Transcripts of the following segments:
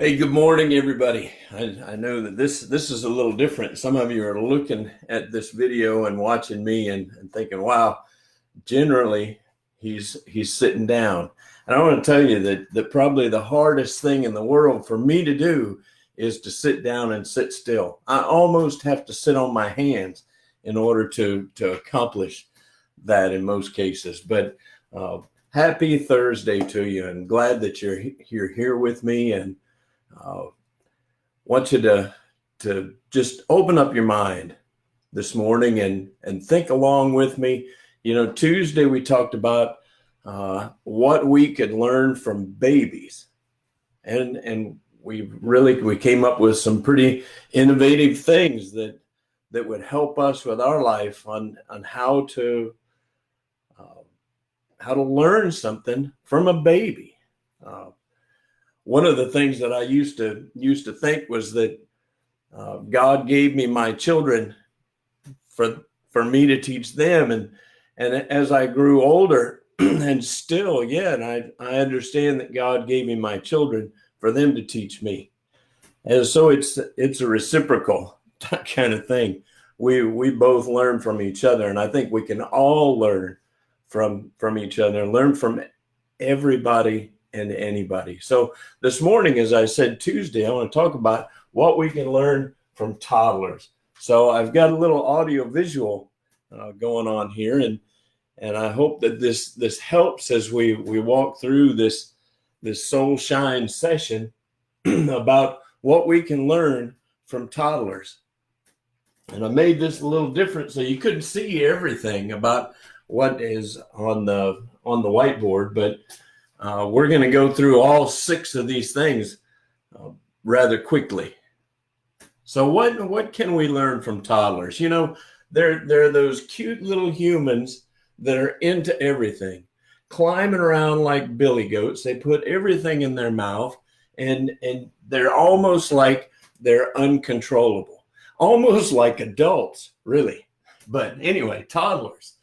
Hey, good morning, everybody. I know that this is a little different. Some of you are looking at this video and watching me and thinking, "Wow!" Generally, he's sitting down, and I want to tell you that probably the hardest thing in the world for me to do is to sit down and sit still. I almost have to sit on my hands in order to accomplish that in most cases. But uh, happy Thursday to you, and glad that you're here with me and. Uh, want you to just open up your mind this morning and think along with me. You know, Tuesday we talked about what we could learn from babies, and we came up with some pretty innovative things that would help us with our life on uh, how to learn something from a baby. Uh, One of the things that I used to think was that God gave me my children for me to teach them, and as I grew older, and still, yeah, and I understand that God gave me my children for them to teach me, and so it's a reciprocal kind of thing. We both learn from each other, and I think we can all learn from each other, learn from everybody and anybody. So this morning, as I said Tuesday, I want to talk about what we can learn from toddlers. So I've got a little audio visual going on here, and I hope that this helps as we walk through this soul shine session about what we can learn from toddlers. And I made this a little different so you couldn't see everything about what is on the whiteboard, but we're going to go through all 6 of these things rather quickly. So what can we learn from toddlers? You know, they're those cute little humans that are into everything, climbing around like billy goats. They put everything in their mouth, and they're almost like they're uncontrollable, almost like adults, really. But anyway, toddlers.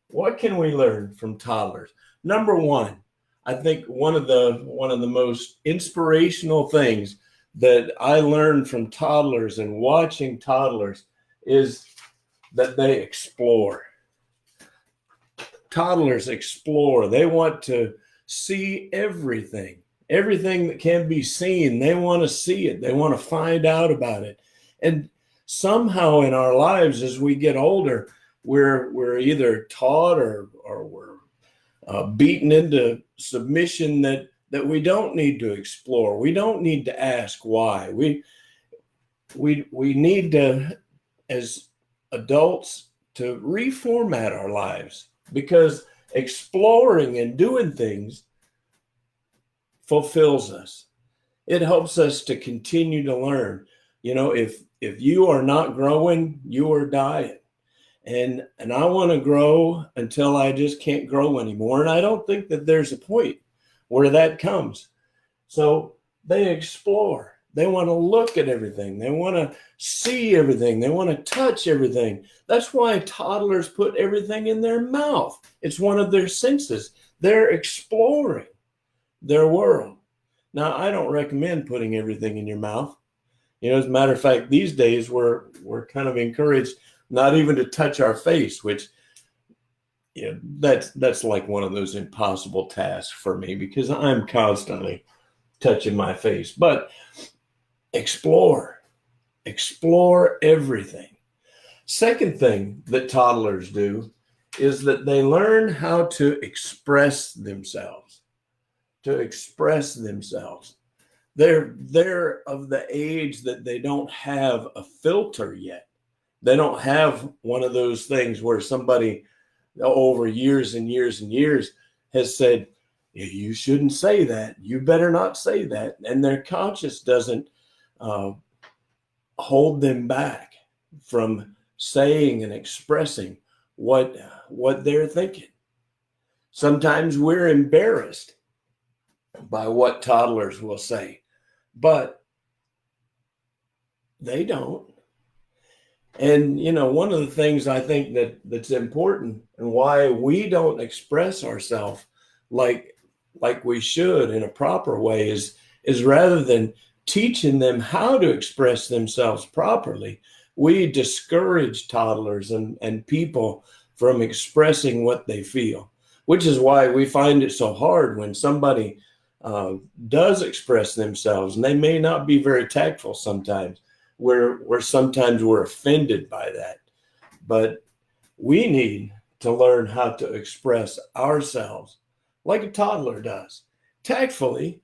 What can we learn from toddlers? Number one, I think one of the most inspirational things that I learned from toddlers and watching toddlers is that they explore. Toddlers explore. They want to see everything. Everything that can be seen, they want to see it. They want to find out about it. And somehow in our lives as we get older, we're either taught or we're beaten into submission that we don't need to explore. We don't need to ask why. We need to, as adults, to reformat our lives, because exploring and doing things fulfills us. It helps us to continue to learn. You know, if you are not growing, you are dying. And I want to grow until I just can't grow anymore. And I don't think that there's a point where that comes. So they explore. They want to look at everything. They want to see everything. They want to touch everything. That's why toddlers put everything in their mouth. It's one of their senses. They're exploring their world. Now, I don't recommend putting everything in your mouth. You know, as a matter of fact, these days we're kind of encouraged not even to touch our face, which, you know, that's like one of those impossible tasks for me because I'm constantly touching my face. But explore everything. Second thing that toddlers do is that they learn how to express themselves. They're of the age that they don't have a filter yet. They don't have one of those things where somebody over years and years and years has said, you shouldn't say that. You better not say that. And their conscience doesn't hold them back from saying and expressing what they're thinking. Sometimes we're embarrassed by what toddlers will say, but they don't. And, you know, one of the things I think that's important and why we don't express ourselves like we should in a proper way is rather than teaching them how to express themselves properly, we discourage toddlers and people from expressing what they feel, which is why we find it so hard when somebody does express themselves, and they may not be very tactful sometimes, where sometimes we're offended by that. But we need to learn how to express ourselves like a toddler does, tactfully,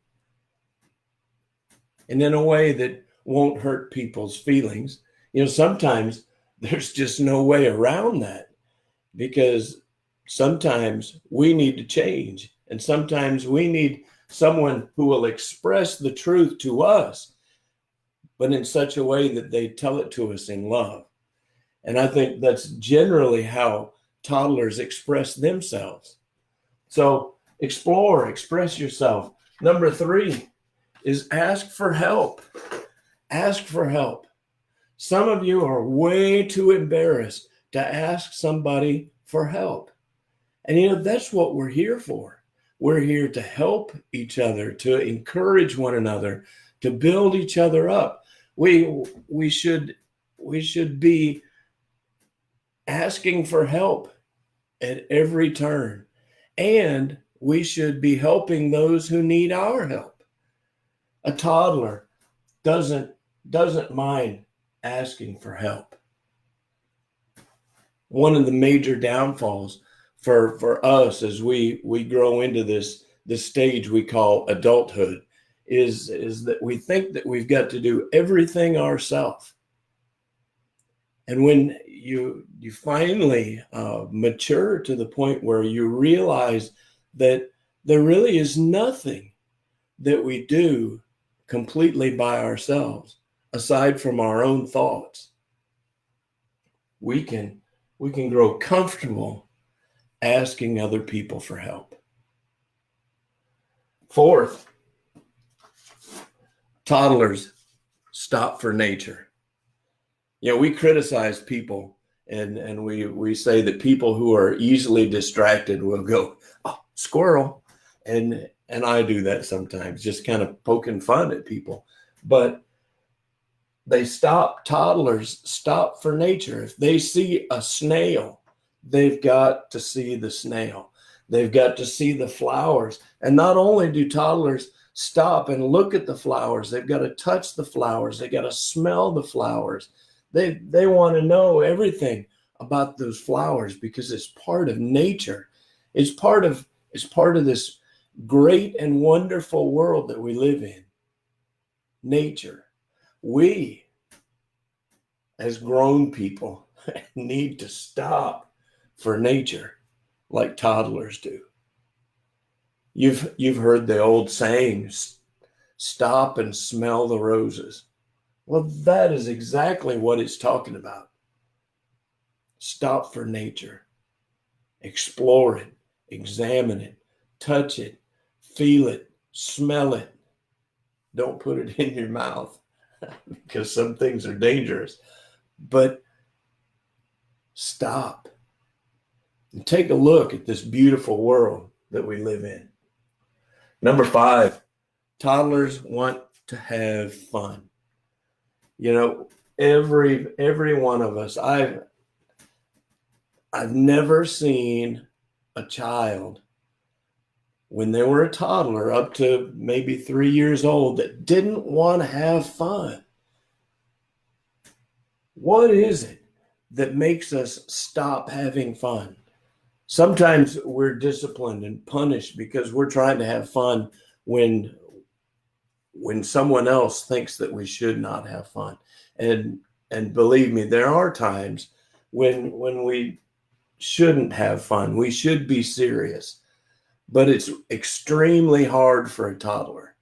and in a way that won't hurt people's feelings. Sometimes there's just no way around that, because sometimes we need to change, and sometimes we need someone who will express the truth to us, but in such a way that they tell it to us in love. And I think that's generally how toddlers express themselves. So explore, express yourself. Number 3 is ask for help. Ask for help. Some of you are way too embarrassed to ask somebody for help. And that's what we're here for. We're here to help each other, to encourage one another, to build each other up. We should be asking for help at every turn, and we should be helping those who need our help. A toddler doesn't mind asking for help. One of the major downfalls for us as we grow into this stage we call adulthood is that we think that we've got to do everything ourselves. And when you finally mature to the point where you realize that there really is nothing that we do completely by ourselves aside from our own thoughts, we can grow comfortable asking other people for help. 4th, toddlers stop for nature. We criticize people, and we say that people who are easily distracted will go, "Oh, squirrel." And I do that sometimes, just kind of poking fun at people. But toddlers stop for nature. If they see a snail, they've got to see the snail. They've got to see the flowers. And not only do toddlers stop and look at the flowers, they've got to touch the flowers. They got to smell the flowers. They want to know everything about those flowers because it's part of nature. It's part of this great and wonderful world that we live in. Nature. We, as grown people, need to stop for nature like toddlers do. You've heard the old saying, stop and smell the roses. Well, that is exactly what it's talking about. Stop for nature. Explore it, examine it, touch it, feel it, smell it. Don't put it in your mouth because some things are dangerous. But stop and take a look at this beautiful world that we live in. Number 5, toddlers want to have fun. Every one of us, I've never seen a child when they were a toddler up to maybe 3 years old that didn't want to have fun. What is it that makes us stop having fun? Sometimes we're disciplined and punished because we're trying to have fun when someone else thinks that we should not have fun. And believe me, there are times when we shouldn't have fun. We should be serious. But it's extremely hard for a toddler.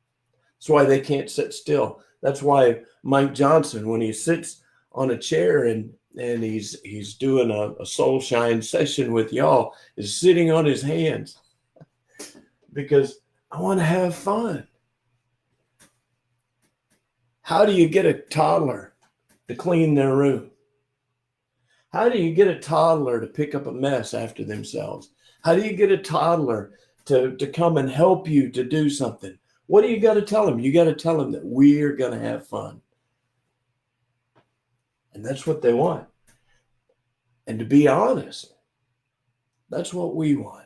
That's why they can't sit still. That's why Mike Johnson, when he sits on a chair and he's doing a soul shine session with y'all, is sitting on his hands because I want to have fun. How do you get a toddler to clean their room? How do you get a toddler to pick up a mess after themselves? How do you get a toddler to come and help you to do something? What do you got to tell them? You got to tell them that we're going to have fun. And that's what they want. And to be honest, that's what we want.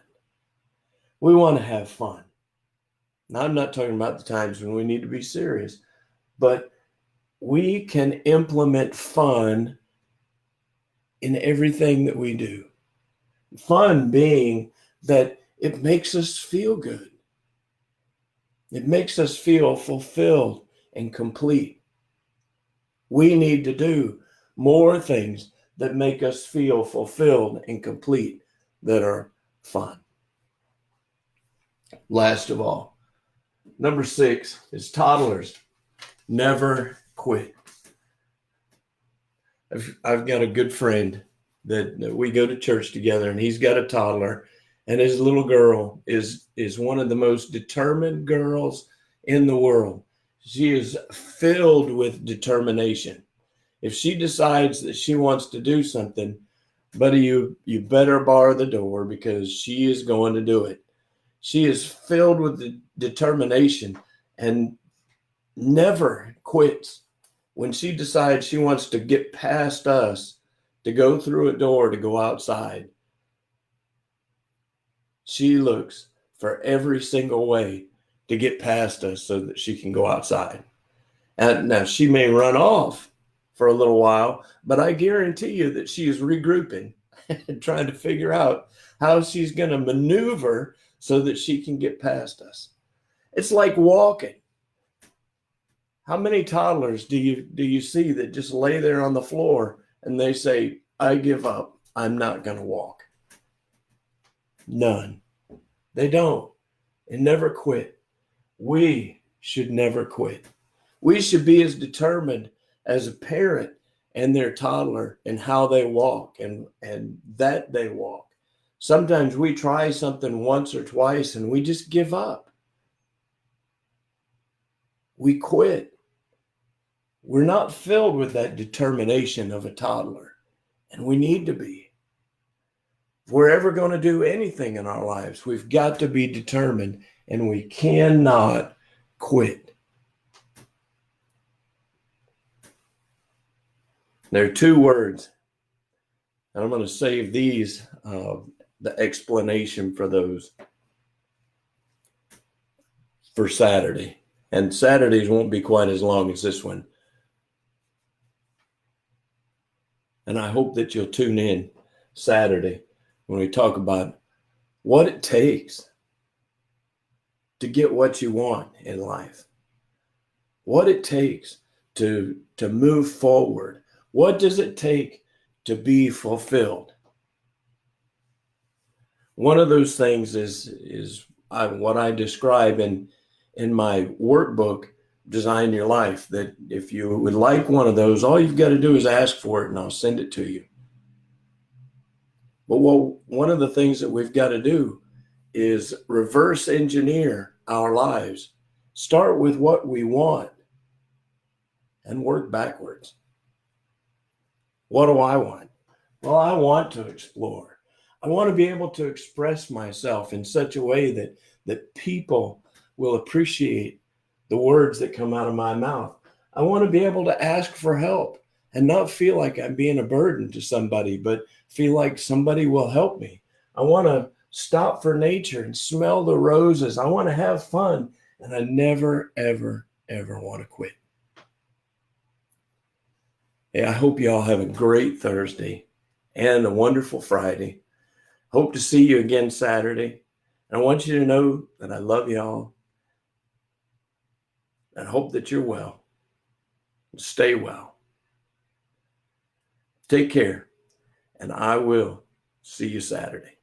We want to have fun. Now, I'm not talking about the times when we need to be serious, but we can implement fun in everything that we do. Fun being that it makes us feel good. It makes us feel fulfilled and complete. We need to do more things that make us feel fulfilled and complete that are fun. Last of all, number 6 is toddlers. Never quit. I've got a good friend that we go to church together, and he's got a toddler, and his little girl is one of the most determined girls in the world. She is filled with determination. If she decides that she wants to do something, buddy, you better bar the door, because she is going to do it. She is filled with the determination and never quits. When she decides she wants to get past us, to go through a door, to go outside, she looks for every single way to get past us so that she can go outside. And now she may run off for a little while, but I guarantee you that she is regrouping and trying to figure out how she's going to maneuver so that she can get past us. It's like walking. How many toddlers do you see that just lay there on the floor and they say, I give up, I'm not going to walk? None. They don't. And never quit. We should never quit. We should be as determined as a parent and their toddler and how they walk and that they walk. Sometimes we try something once or twice and we just give up. We quit. We're not filled with that determination of a toddler, and we need to be. If we're ever going to do anything in our lives, we've got to be determined, and we cannot quit. There are 2 words, and I'm going to save these, the explanation for those, for Saturday. And Saturdays won't be quite as long as this one. And I hope that you'll tune in Saturday when we talk about what it takes to get what you want in life. What it takes to move forward. What does it take to be fulfilled? One of those things is what I describe in my workbook, Design Your Life, that if you would like one of those, all you've got to do is ask for it and I'll send it to you. But one of the things that we've got to do is reverse engineer our lives. Start with what we want and work backwards. What do I want? Well, I want to explore. I want to be able to express myself in such a way that people will appreciate the words that come out of my mouth. I want to be able to ask for help and not feel like I'm being a burden to somebody, but feel like somebody will help me. I want to stop for nature and smell the roses. I want to have fun, and I never, ever, ever want to quit. Hey, I hope you all have a great Thursday and a wonderful Friday. Hope to see you again Saturday. And I want you to know that I love you all. And hope that you're well. Stay well. Take care. And I will see you Saturday.